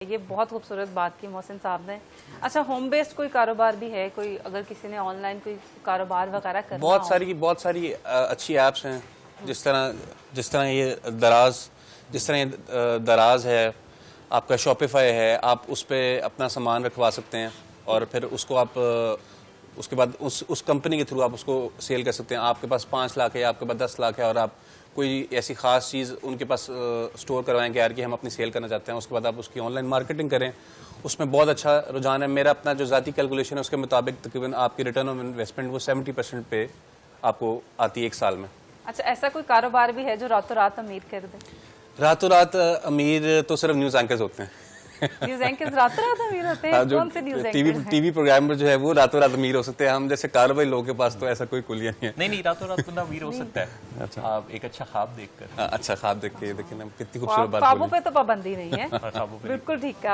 ये बहुत खूबसूरत बात की मोहसिन साहब ने। अच्छा, होम बेस्ड कोई कारोबार भी है? कोई अगर किसी ने ऑनलाइन कोई कारोबार वगैरह करना बहुत सारी अच्छी ऐप्स हैं। जिस तरह ये दराज है, आपका शॉपिफाई है, आप उस पर अपना सामान रखवा सकते हैं और फिर उसको आप उसके बाद उस कंपनी के थ्रू आप उसको सेल कर सकते हैं। आपके पास 5 लाख है, आपके पास 10 लाख है और आप कोई ऐसी खास चीज़ उनके पास स्टोर करवाएं कि यार कि हम अपनी सेल करना चाहते हैं, उसके बाद आप उसकी ऑनलाइन मार्केटिंग करें। उसमें बहुत अच्छा रुझान है। मेरा अपना जो ज़ाती कैलकुलेशन है उसके मुताबिक तकरीबन आपकी रिटर्न ऑन इन्वेस्टमेंट वो 70% पे आपको आती है 1 साल में। अच्छा, ऐसा कोई कारोबार भी है जो रातों रात अमीर कर दे? रातों रात अमीर तो सिर्फ न्यूज़ एंकर्स होते हैं। न्यूज एंकर्स रातों रात अमीर होते हैं? जो कौन से न्यूज एंकर हैं? टीवी प्रोग्रामर जो है वो रातों रात अमीर हो सकते हैं। हम जैसे कारोबारी लोगों के पास तो ऐसा कोई कुलिया नहीं है। नहीं, रातों रात बंदा अमीर हो सकता है। अच्छा, आप एक अच्छा ख्वाब देखकर। अच्छा ख्वाब देख के देखिए ना कितनी खूबसूरत बात ख्वाबों बोली। पे तो पाबंदी नहीं है। ख्वाबों पे बिल्कुल ठीक है।